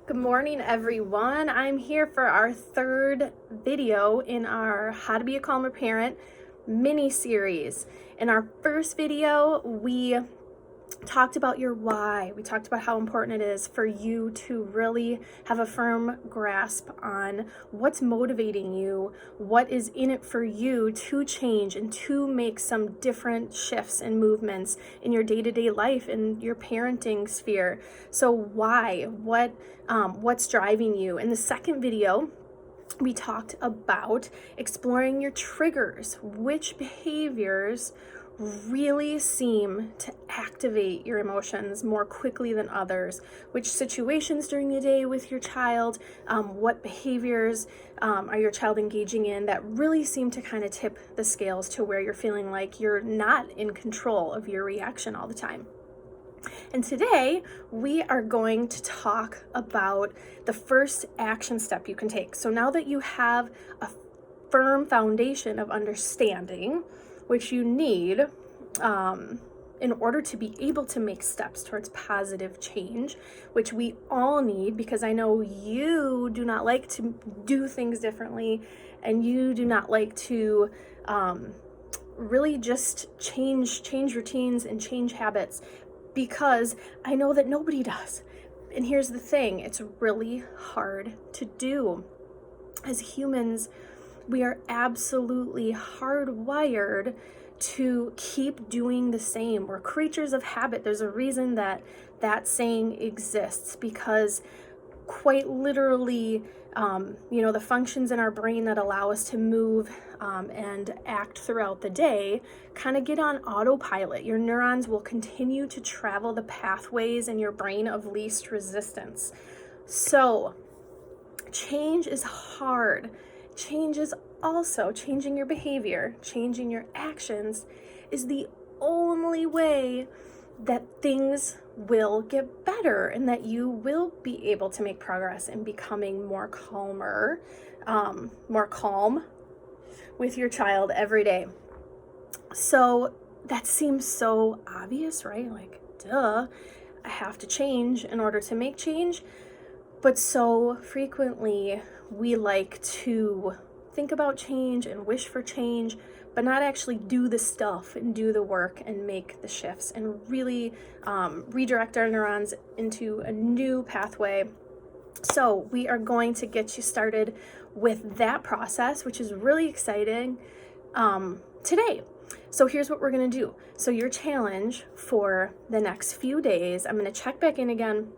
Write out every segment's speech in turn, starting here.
Good morning, everyone. I'm here for our third video in our How to Be a Calmer Parent mini series. In our first video, we talked about your why. We talked about how important it is for you to really have a firm grasp on what's motivating you, what is in it for you to change and to make some different shifts and movements in your day-to-day life, in your parenting sphere. So why? What's driving you? In the second video, we talked about exploring your triggers, which behaviors really seem to activate your emotions more quickly than others, which situations during the day with your child, what behaviors are your child engaging in that really seem to kind of tip the scales to where you're feeling like you're not in control of your reaction all the time. And today we are going to talk about the first action step you can take. So now that you have a firm foundation of understanding, which you need in order to be able to make steps towards positive change, which we all need, because I know you do not like to do things differently and you do not like to really just change routines and change habits, because I know that nobody does. And here's the thing, it's really hard to do. As humans, we are absolutely hardwired to keep doing the same. We're creatures of habit. There's a reason that that saying exists, because quite literally, the functions in our brain that allow us to move and act throughout the day kind of get on autopilot. Your neurons will continue to travel the pathways in your brain of least resistance. So change is hard. Change is also changing your behavior, changing your actions is the only way that things will get better and that you will be able to make progress in becoming more calm with your child every day. So that seems so obvious, right? Like, duh, I have to change in order to make change. But so frequently we like to think about change and wish for change, but not actually do the stuff and do the work and make the shifts and really redirect our neurons into a new pathway. So we are going to get you started with that process, which is really exciting, today. So here's what we're going to do. So your challenge for the next few days, I'm going to check back in again,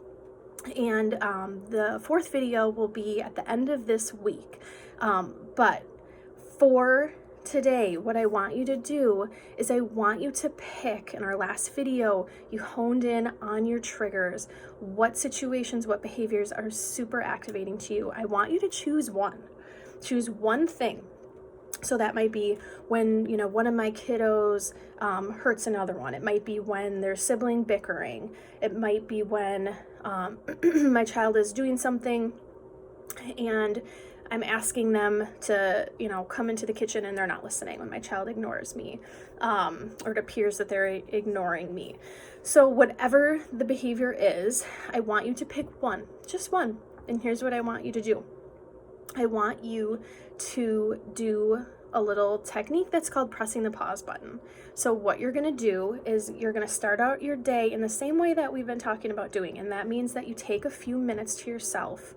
and the fourth video will be at the end of this week. But for today, what I want you to do is I want you to pick, in our last video, you honed in on your triggers, what situations, what behaviors are super activating to you. I want you to choose one thing. So that might be when, one of my kiddos hurts another one. It might be when there's sibling bickering. It might be when my child is doing something and I'm asking them to, come into the kitchen and they're not listening, when my child ignores me, or it appears that they're ignoring me. So whatever the behavior is, I want you to pick one, just one. And here's what I want you to do. I want you to do a little technique that's called pressing the pause button. So what you're going to do is you're going to start out your day in the same way that we've been talking about doing. And that means that you take a few minutes to yourself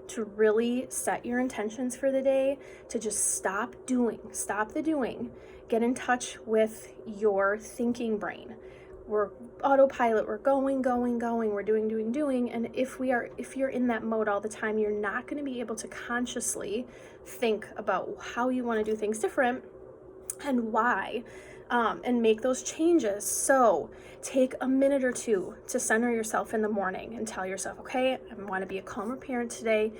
to really set your intentions for the day, to just stop the doing, get in touch with your thinking brain. We're autopilot, we're going, we're doing. And if you're in that mode all the time, you're not going to be able to consciously think about how you want to do things different and why, and make those changes. So take a minute or two to center yourself in the morning and tell yourself, okay, I want to be a calmer parent today.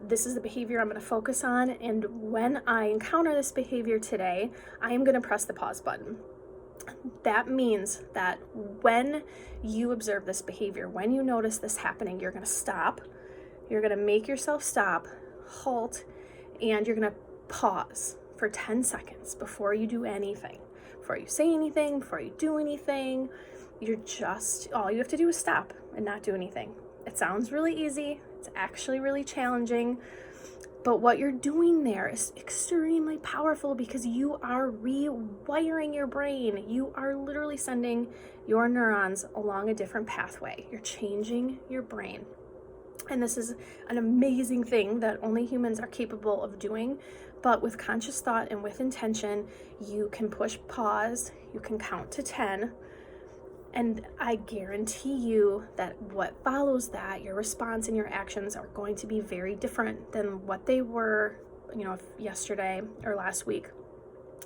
This is the behavior I'm going to focus on. And when I encounter this behavior today, I am going to press the pause button. That means that when you observe this behavior, when you notice this happening, you're going to stop. You're going to make yourself stop, halt, and you're going to pause for 10 seconds before you do anything, before you say anything, before you do anything. All you have to do is stop and not do anything. It sounds really easy. It's actually really challenging. But what you're doing there is extremely powerful because you are rewiring your brain. You are literally sending your neurons along a different pathway. You're changing your brain. And this is an amazing thing that only humans are capable of doing. But with conscious thought and with intention, you can push pause, you can count to 10. And I guarantee you that what follows that, your response and your actions are going to be very different than what they were, yesterday or last week.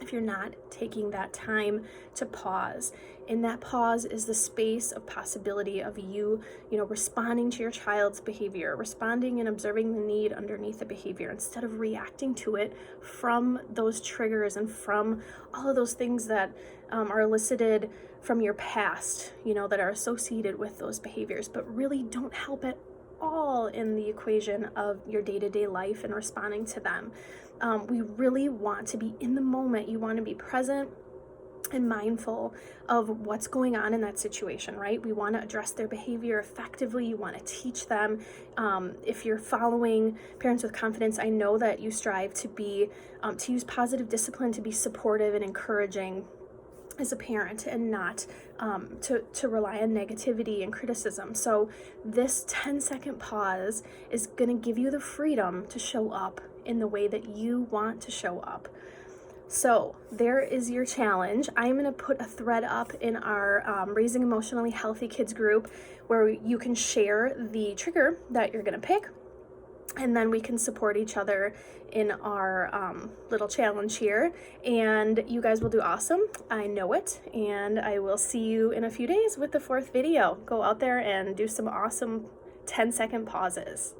If you're not taking that time to pause. In that pause is the space of possibility of you, responding to your child's behavior, responding and observing the need underneath the behavior instead of reacting to it from those triggers and from all of those things that are elicited from your past, that are associated with those behaviors, but really don't help at all in the equation of your day-to-day life and responding to them. We really want to be in the moment. You want to be present and mindful of what's going on in that situation, right? We want to address their behavior effectively. You want to teach them. If you're following Parents with Confidence, I know that you strive to be, to use positive discipline, to be supportive and encouraging as a parent, and not to rely on negativity and criticism. So this 10-second pause is going to give you the freedom to show up in the way that you want to show up. So there is your challenge. I'm going to put a thread up in our Raising Emotionally Healthy Kids group where you can share the trigger that you're going to pick. And then we can support each other in our little challenge here. And you guys will do awesome. I know it. And I will see you in a few days with the 4th video. Go out there and do some awesome 10-second pauses.